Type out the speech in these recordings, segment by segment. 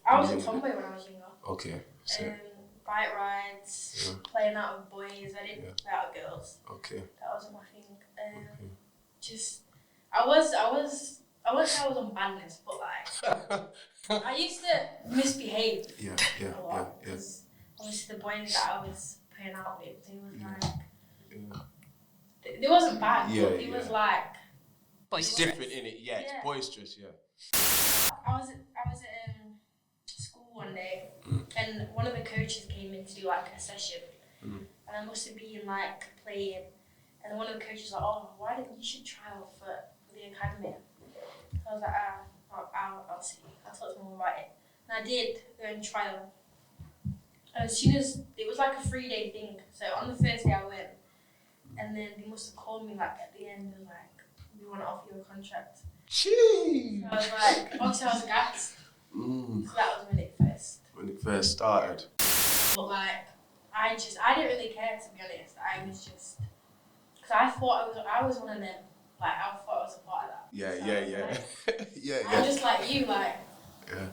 I was a tomboy when I was younger. Okay. Bike rides, playing out with boys. I didn't play out with girls. Okay. That wasn't my thing. Just, I wouldn't say I was on badness, but like, I used to misbehave. A lot. Because obviously the boys that I was playing out with, they was like, they wasn't bad, but it was like, it's different, innit? Yeah, it's boisterous, I was at school one day, and one of the coaches came in to do like a session, and I must have been like playing, and one of the coaches was like, "Oh, why didn't you should try out for the academy?" I was like, I'll see. I talked to mum about it, and I did go and trial. And as soon as it was like a 3-day thing, so on the first day I went, and then they must have called me like at the end and like, "We want to offer you a contract." Jeez. So I was like, obviously I was gassed. So that was when it first started. But like, I didn't really care, to be honest. I was just, because I thought I was one of them. Like, I thought I was a part of that. Yeah. I'm just like you, like.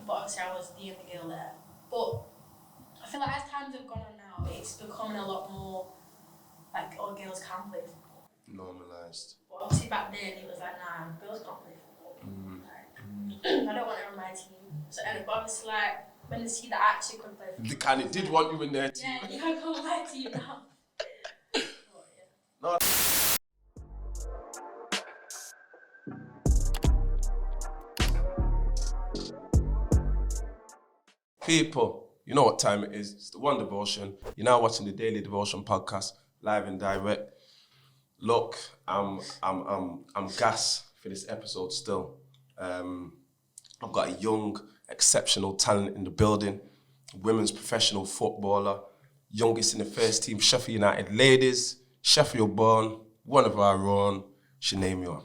But obviously I was the only girl there. But I feel like as times have gone on now, it's becoming a lot more like all girls can play football. Normalised. But obviously back then it was like, nah, girls can't play football. Like, I don't want her on my team. So, and obviously like, when they see that I actually could play football. They kind of did want you in their team. Yeah, you can't go on my team now. No. People, you know what time it is. It's the One Devotion. You're now watching the Daily Devotion podcast, live and direct. Look, I'm gas for this episode still. I've got a young, exceptional talent in the building, women's professional footballer, youngest in the first team, Sheffield United ladies, Sheffield born, one of our own, Chenè Dior.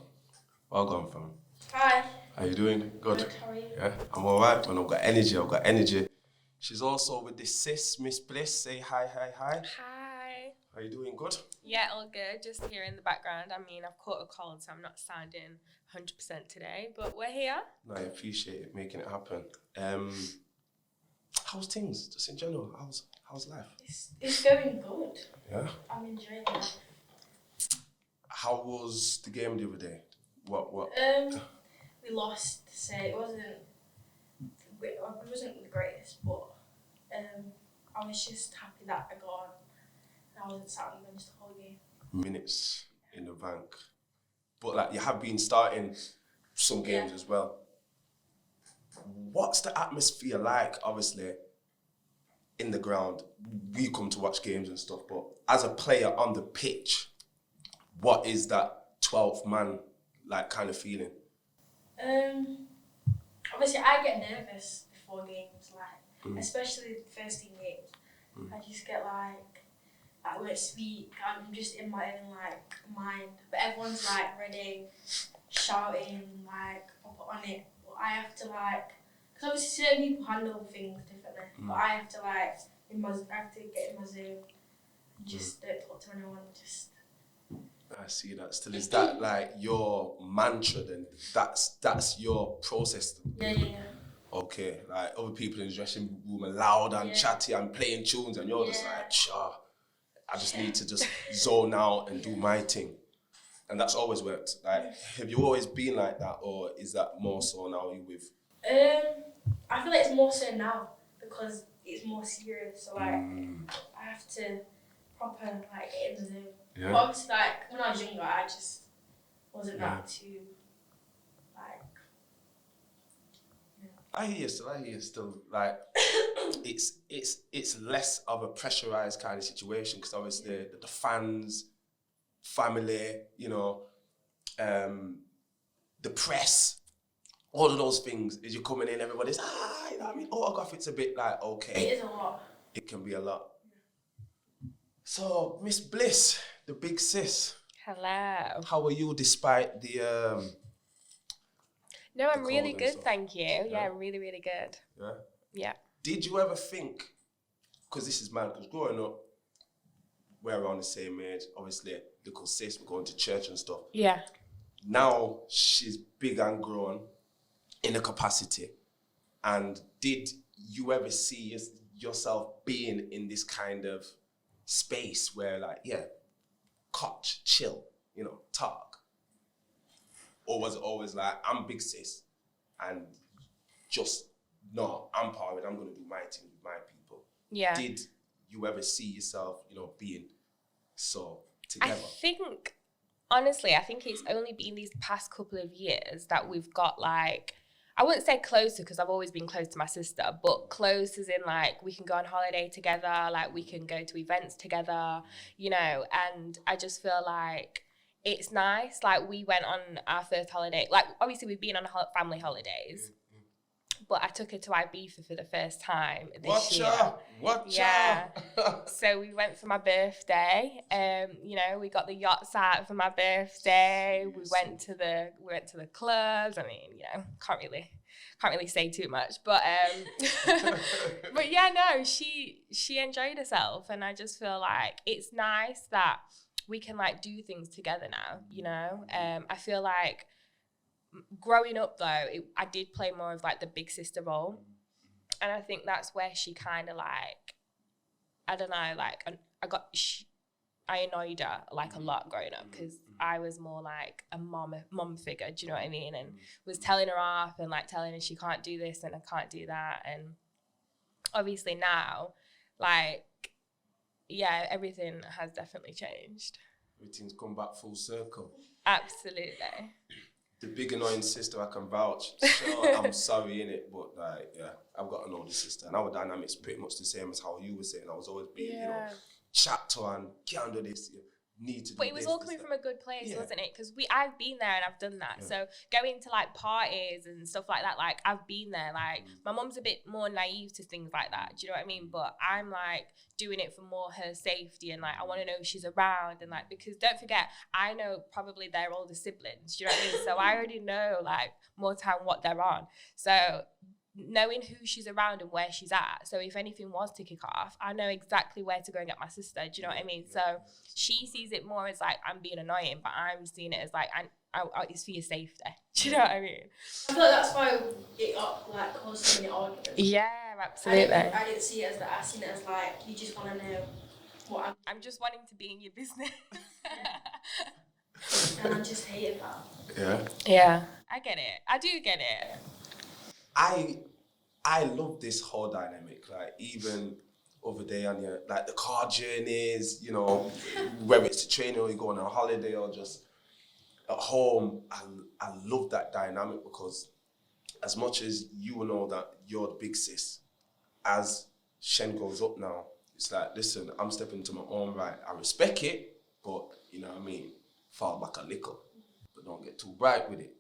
Well gone, fam. Hi. How you doing? Good. How are you? Yeah, I'm alright, man. I've got energy. She's also with the sis, Miss Bliss. Say hi. Hi. How you doing? Good? Yeah, all good. Just here in the background. I mean, I've caught a cold, so I'm not sounding 100% today, but we're here. No, I appreciate it, making it happen. How's things, just in general? How's life? It's going good. Yeah? I'm enjoying it. How was the game the other day? What? We lost, so it wasn't the greatest, but I was just happy that I got on. I wasn't sat on the bench the whole game. Minutes in the bank. But like, you have been starting some games as well. What's the atmosphere like, obviously, in the ground? We come to watch games and stuff, but as a player on the pitch, what is that 12th man like kind of feeling? Obviously I get nervous before games, like especially the first team games. I just get like I won't speak. I'm just in my own like mind. But everyone's like ready, shouting, like up on it. But I have to like, because obviously certain people handle things differently. But I have to like I have to get in my zone. Just don't talk to anyone. Just. I see that still. Is that like your mantra then? That's your process? Yeah. Okay, like other people in the dressing room are loud and chatty and playing tunes and you're just like, sure, I just need to just zone out and do my thing. And that's always worked. Like, have you always been like that, or is that more so now you with? I feel like it's more so now because it's more serious. So like, I have to proper like get in the zone. Yeah. But obviously, like when I was younger, I just wasn't that too like. I hear you still. Like, it's less of a pressurized kind of situation because obviously the fans, family, you know, the press, all of those things. As you're coming in, everybody's you know what I mean. Autograph, it's a bit like okay. It is a lot. It can be a lot. So, Miss Bliss, the big sis. Hello. How are you despite the No, I'm really good, thank you. Yeah, really, really good. Yeah? Yeah. Did you ever think, because this is mad, because growing up, we're around the same age, obviously, little sis, we're going to church and stuff. Yeah. Now, she's big and grown in a capacity. And did you ever see yourself being in this kind of space where like, yeah, coach, chill, you know, talk? Or was it always like, I'm big sis and just, no, I'm powered, I'm going to do my thing with my people? Yeah. Did you ever see yourself, you know, being so together? Honestly, I think it's only been these past couple of years that we've got like, I wouldn't say closer because I've always been close to my sister, but close as in like we can go on holiday together, like we can go to events together, you know, and I just feel like it's nice. Like we went on our first holiday, like obviously we've been on family holidays, but I took her to Ibiza for the first time this year. Yeah. So we went for my birthday. You know, we got the yachts out for my birthday. We went to the clubs. I mean, you know, can't really say too much, but but yeah, no, she enjoyed herself, and I just feel like it's nice that we can like do things together now. You know, I feel like. Growing up though, I did play more of like the big sister role, and I think that's where she kind of like, I don't know, like I annoyed her like a lot growing up because I was more like a mom figure, do you know what I mean? And was telling her off and like telling her she can't do this and I can't do that. And obviously now, like, yeah, everything has definitely changed. Everything's come back full circle. Absolutely. The big annoying sister, I can vouch. Sure, I'm sorry, innit? But like, yeah, I've got an older sister, and our dynamic's pretty much the same as how you were saying. I was always being, you know, chat to her and can't do this. You need to. But it was all coming from a good place, wasn't it? Because I've been there and I've done that. Yeah. So going to like parties and stuff like that, like I've been there. Like my mum's a bit more naive to things like that. Do you know what I mean? But I'm like doing it for more her safety and like I want to know if she's around and like because don't forget I know probably their older siblings. Do you know what I mean? So I already know like more time what they're on. So knowing who she's around and where she's at. So if anything was to kick off, I know exactly where to go and get my sister. Do you know what I mean? So she sees it more as like I'm being annoying, but I'm seeing it as like it's for your safety. Do you know what I mean? I feel like that's why it got like caused so many arguments. Yeah, absolutely. I didn't see it as that. I seen it as like you just want to know what I'm just wanting to be in your business. And I just hated that. Yeah. Yeah, I get it. I do get it. I love this whole dynamic, like even over there on your like the car journeys, you know, whether it's to training or you go on a holiday or just at home. I love that dynamic because as much as you will know that you're the big sis, as Shen goes up now, it's like, listen, I'm stepping to my own right. I respect it, but you know what I mean, fall back a little, but don't get too bright with it.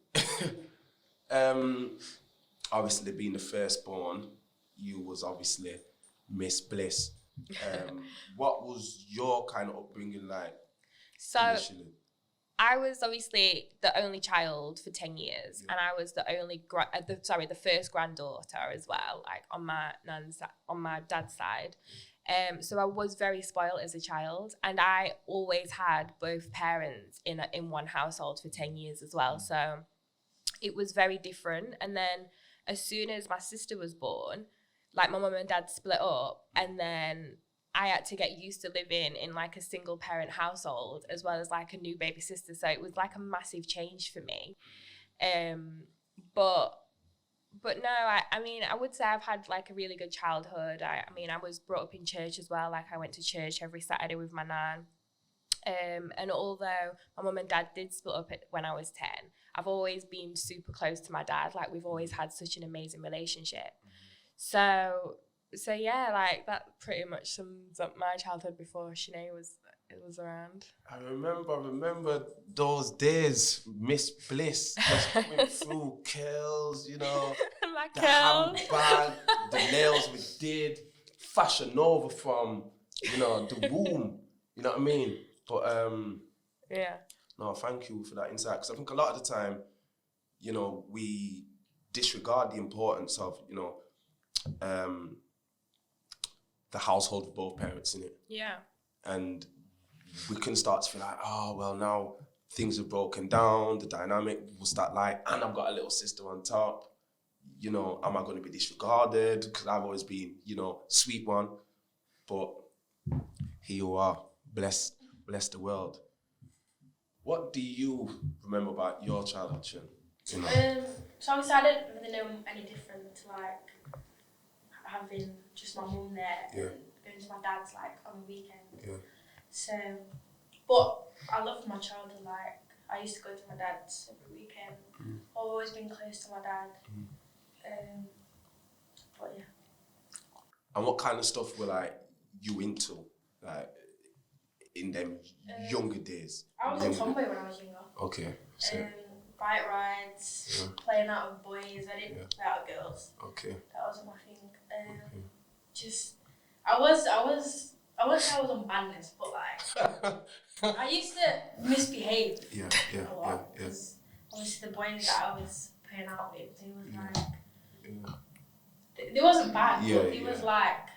Obviously, being the firstborn, you was obviously Miss Bliss. What was your kind of upbringing like initially? I was obviously the only child for 10 years, and I was the only the first granddaughter as well, like on my dad's side. So I was very spoiled as a child, and I always had both parents in one household for 10 years as well. So it was very different. And then as soon as my sister was born, like my mum and dad split up, and then I had to get used to living in like a single parent household as well as like a new baby sister. So it was like a massive change for me. But no, I mean, I would say I've had like a really good childhood. I mean, I was brought up in church as well. Like I went to church every Saturday with my nan. And although my mum and dad did split up when I was 10, I've always been super close to my dad. Like we've always had such an amazing relationship. So yeah, like that pretty much sums up my childhood before Chenè was around. I remember those days, Miss Bliss just coming through, curls, you know, the handbag, the nails we did, Fashion Nova from, you know, the womb, you know what I mean? But yeah. No, thank you for that insight, because I think a lot of the time, you know, we disregard the importance of, you know, the household of both parents, innit? Yeah. And we can start to feel like, oh, well, now things have broken down, the dynamic will start like, and I've got a little sister on top. you know, am I going to be disregarded? Because I've always been, you know, sweet one. But here you are. Bless the world. What do you remember about your childhood, Chen? You know? So obviously I don't really know any different to like having just my mum there and going to my dad's like on the weekend. Yeah. So, but I loved my childhood. Like I used to go to my dad's every weekend. I've always been close to my dad. But yeah. And what kind of stuff were like you into, like in them younger days? I was a tomboy when I was younger. Okay. So. Bike rides, playing out with boys. I didn't play out with girls. Okay. That wasn't my thing. Just I wouldn't say I was on badness, but like I used to misbehave a lot because obviously the boys that I was playing out with, they was like they wasn't bad, but it was like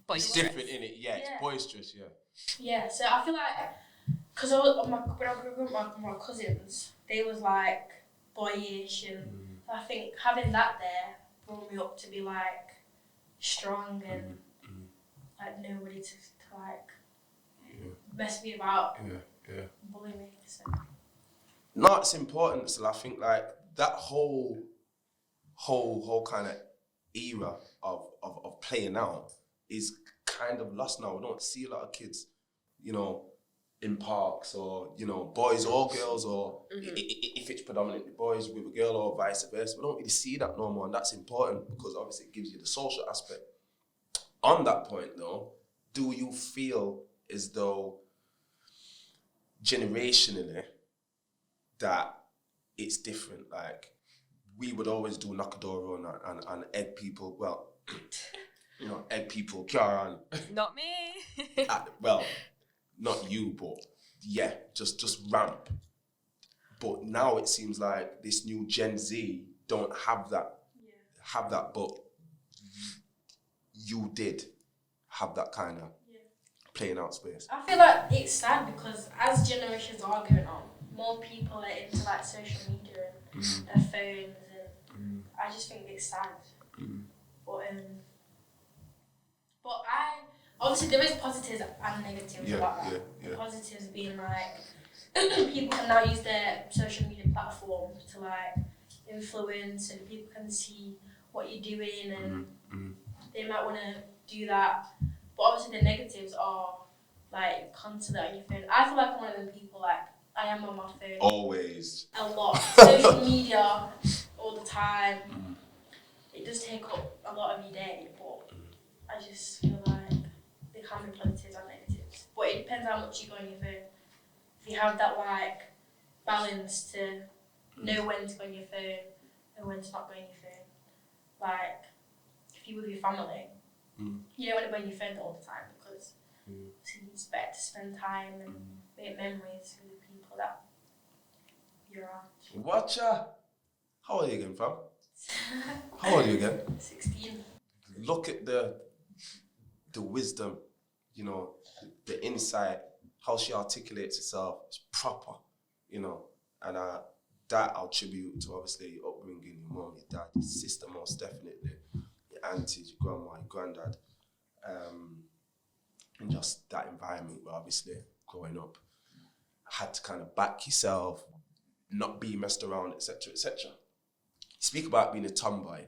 boisterous. It's different, innit? Yeah, it's boisterous, Yeah, so I feel like because when I grew up with my cousins, they was like boyish, and I think having that there brought me up to be like strong and like nobody to like mess me about, bully me. So. No, it's important. So I think like that whole kind of era of playing out is kind of lost now. We don't see a lot of kids, you know, in parks or, you know, boys or girls, or if it's predominantly boys with a girl or vice versa. We don't really see that no more, and that's important because obviously it gives you the social aspect. On that point though, do you feel as though generationally that it's different? Like we would always do knock a door on and egg people, well, you know, egg people, Karen. Not me. Well, not you, but yeah, just ramp. But now it seems like this new Gen Z don't have that, but you did have that kind of playing out space. I feel like it's sad because as generations are going on, more people are into like social media and their phones, and I just think it's sad. But obviously there is positives and negatives about that. The positives being like people can now use their social media platform to like influence, and people can see what you're doing, and they might want to do that. But obviously the negatives are like constantly on your phone. I feel like I'm one of them people, like I am on my phone always a lot. Social media all the time. It does take up a lot of your day, but I just feel like there can be positives and negatives. But it depends how much you go on your phone. If you have that like balance to know when to go on your phone and when to not go on your phone. Like if you're with your family, you don't want to be on your phone all the time because it's better to spend time and make memories with the people that you're around. Watcha! How old are you again, fam? How old are you again? 16. Look at the wisdom, you know, the insight, how she articulates herself. It's proper, you know, and that I'll attribute to obviously your upbringing, your mom, your dad, your sister, most definitely, your aunties, your grandma, your granddad, and just that environment where obviously growing up, had to kind of back yourself, not be messed around, etc., etc. Speak about being a tomboy,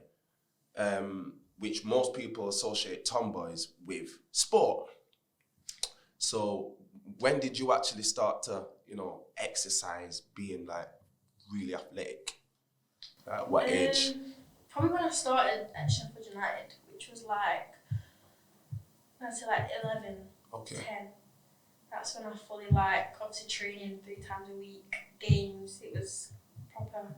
which most people associate tomboys with sport. So when did you actually start to, you know, exercise, being like really athletic? At what age? Probably when I started at Sheffield United, which was like, I'd say like 11, 10. That's when I fully like, obviously training 3 times a week, games, it was proper,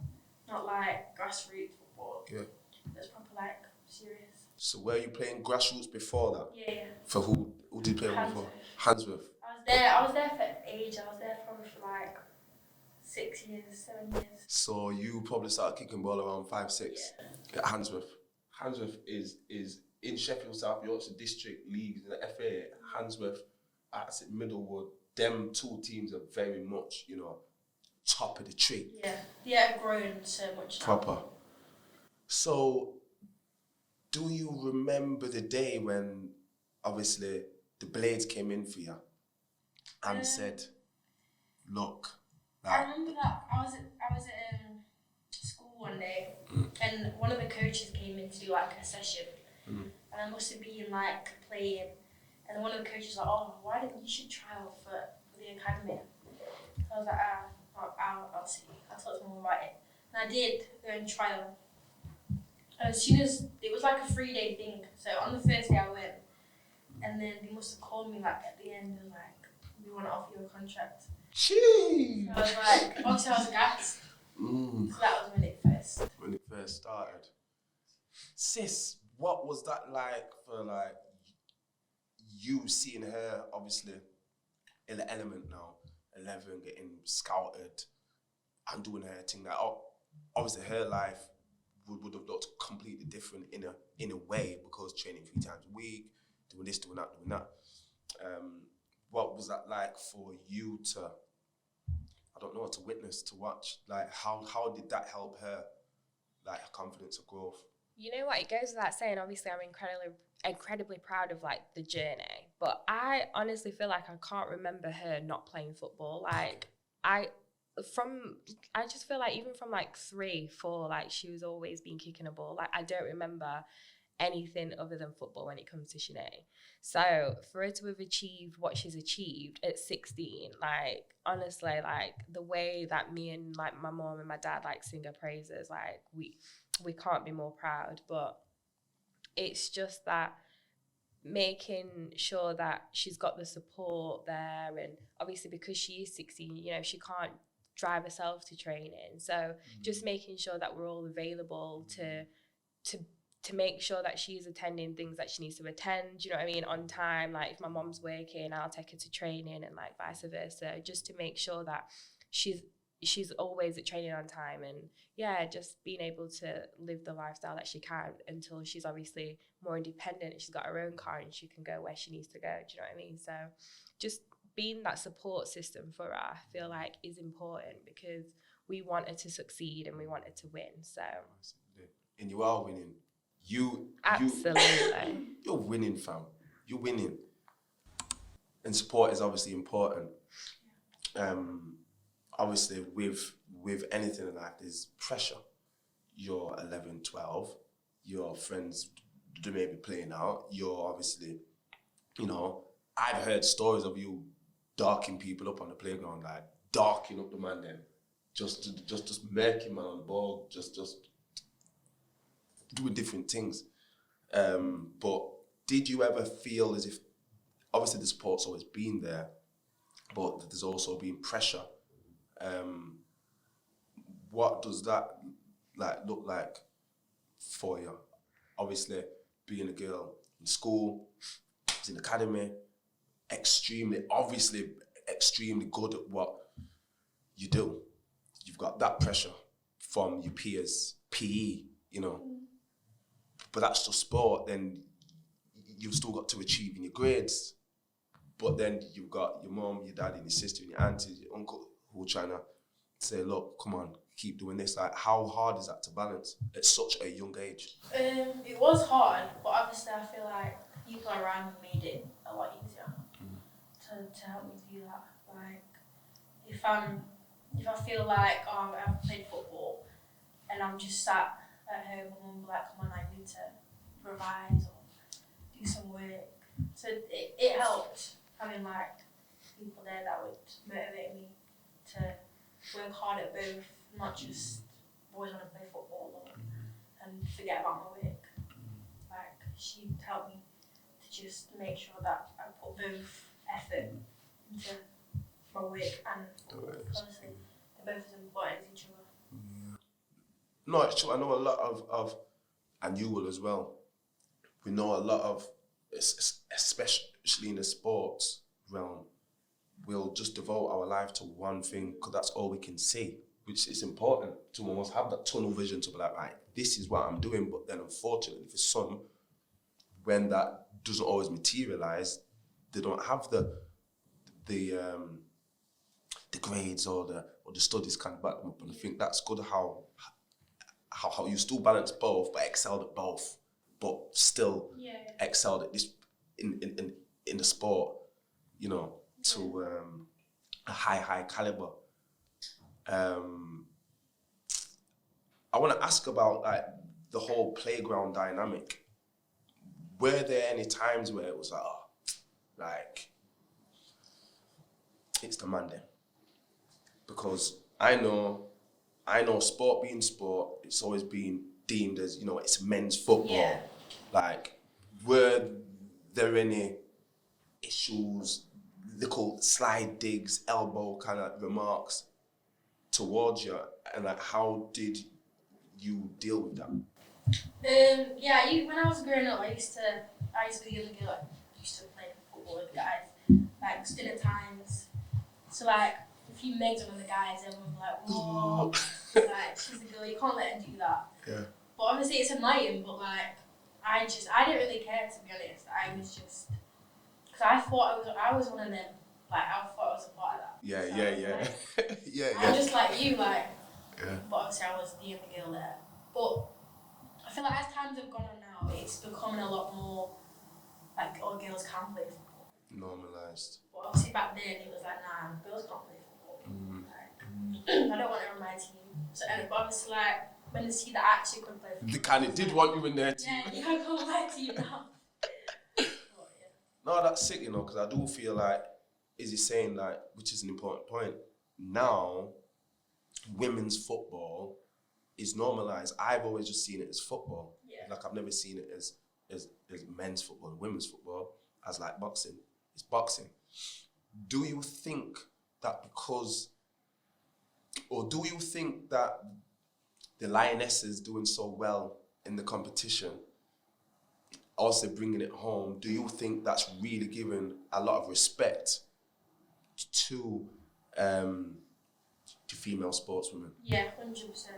not like grassroots football. Yeah. It was proper like serious. So were you playing grassroots before that? Yeah. For who did you play with before? Handsworth. I was there for age. I was there probably for like 6 years, 7 years. So you probably started kicking ball around 5, 6 at Handsworth. Handsworth is in Sheffield South Yorkshire District League in the FA. Handsworth at Middlewood. Them 2 teams are very much, you know, top of the tree. Yeah, they have grown so much now. Proper. So, do you remember the day when, obviously, the blades came in for you and said, "Look"? I remember that I was at school one day, and one of the coaches came in to do like a session, and I must have been like playing, and one of the coaches was like, "Oh, why don't you should try out for the academy?" I was like, I'll see. I talked to mum about it, and I did go and trial. And as soon as it was like a 3-day thing, so on the first day I went, and then they must have called me like at the end and like, "We want to offer you a contract." Jeez. So I was like, obviously I was gassed. So that was when it first started. Sis, what was that like for like you seeing her obviously in the element now, 11, getting scouted and doing her thing? Like, obviously her life would have looked completely different in a way, because training 3 times a week, doing this, doing that. What was that like for you to, I don't know, to witness, to watch? Like, how did that help her, like, her confidence or growth? You know what, it goes without saying, obviously I'm incredibly proud of like the journey, but I honestly feel like I can't remember her not playing football. Like I just feel like even from like 3, 4, like she was always been kicking a ball. Like I don't remember anything other than football when it comes to Chenè. So for her to have achieved what she's achieved at 16, like honestly, like the way that me and like my mom and my dad like sing her praises, like we can't be more proud. But it's just that making sure that she's got the support there, and obviously because she is 16, you know, she can't drive herself to training, so just making sure that we're all available to make sure that she's attending things that she needs to attend, you know what I mean, on time. Like if my mom's working, I'll take her to training, and like vice versa, just to make sure that she's always at training on time. And yeah, just being able to live the lifestyle that she can until she's obviously more independent and she's got her own car and she can go where she needs to go, do you know what I mean? So just being that support system for her, I feel like is important, because we want her to succeed and we want her to win. So and you are winning. Absolutely. You're winning, fam. You're winning. And support is obviously important. Obviously with anything in life, there's pressure. You're 11, 12, your friends do maybe playing out. You're obviously, you know, I've heard stories of you darking people up on the playground, like darking up the man then. Just making man on the ball, just doing different things. But did you ever feel as if, obviously the support's always been there, but there's also been pressure? What does that like look like for you? Obviously, being a girl in school, in the academy, extremely good at what you do. You've got that pressure from your peers, PE, you know. But that's just sport. Then you've still got to achieve in your grades. But then you've got your mom, your dad, and your sister, and your auntie, your uncle, who are trying to say, "Look, come on, keep doing this." Like, how hard is that to balance at such a young age? It was hard, but obviously I feel like people around me made it a lot easier to help me do that. Like, if I feel like I've played football and I'm just sat at home, and mum be like, "Come on, I need to revise or do some work." So it helped having like people there that would motivate me to work hard at both, not just always want to play football and forget about my work. Like, she helped me to just make sure that I put both effort into my work and honestly, they're both as important as each other. No, it's true. I know a lot of, and you will as well, we know a lot of, especially in the sports realm, we'll just devote our life to one thing because that's all we can see, which is important to almost have that tunnel vision to be like, right, this is what I'm doing. But then unfortunately for some, when that doesn't always materialize, they don't have the grades or the studies kind of back them up. And I think that's good how how you still balance both, but excelled at both, but still excelled at this in the sport, you know, to a high caliber. I want to ask about like the whole playground dynamic. Were there any times where it was like, oh, like, it's the man then? Because I know sport being sport, it's always been deemed as, you know, it's men's football. Yeah. Like, were there any issues, little slide digs, elbow kind of remarks towards you? And like, how did you deal with that? When I was growing up, I used to be the girl that used to play football with guys, like dinner times. So like, if you made one of the guys, everyone would be like, whoa, like she's a girl, you can't let her do that. Yeah. But obviously it's annoying, but like, I didn't really care, to be honest. I was just, because I thought I was one of them. Like, I thought I was a part of that. Yeah, so yeah. I'm just like you, like, yeah. But obviously I was the only girl there. But I feel like as times have gone on now, it's becoming a lot more like all girls can play football. Normalised. But obviously back then it was like, nah, girls can't play football. Like, I don't want it on my team. So but obviously like when they see that I actually could play football, They kind of did want you in their team. yeah, you can go on my team now. But, yeah. No, that's sick, you know, because I do feel like, is he saying like, which is an important point, now women's football is normalised. I've always just seen it as football. Yeah. Like, I've never seen it as men's football and women's football as like boxing. It's boxing. Do you think that do you think that the Lionesses doing so well in the competition, also bringing it home, do you think that's really given a lot of respect to female sportswomen? Yeah, 100%.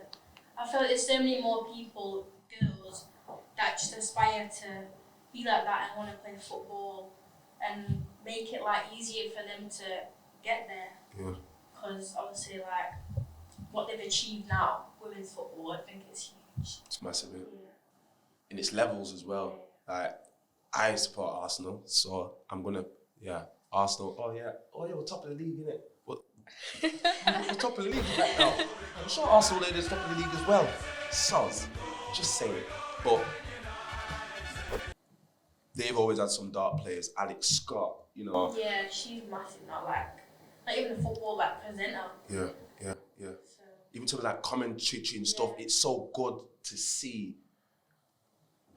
I feel like there's so many more people, girls, that just aspire to be like that and want to play football and make it like easier for them to get there. Yeah. Because obviously, like, what they've achieved now, women's football, I think it's huge. It's massive, yeah. Yeah. In its levels as well. Like, I support Arsenal, so I'm gonna, Arsenal. Oh yeah, we're top of the league, innit? What? We're top of the league right now. I'm sure Arsenal is top of the league as well. Soz, just saying. But they've always had some dark players. Alex Scott, you know. Yeah, she's massive now. Like even the football like presenter. Yeah. So, Even to like commentary and stuff, it's so good to see.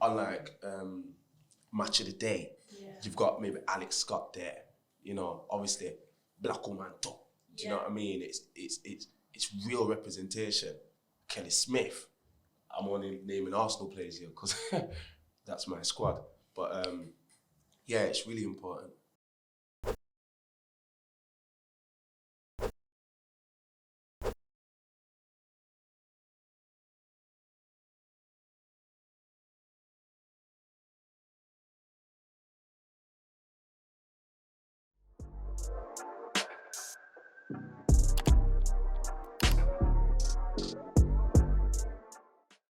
Unlike Match of the Day, you've got maybe Alex Scott there. You know, obviously black woman top. Do you know what I mean? It's real representation. Kelly Smith. I'm only naming Arsenal players here because that's my squad. But it's really important.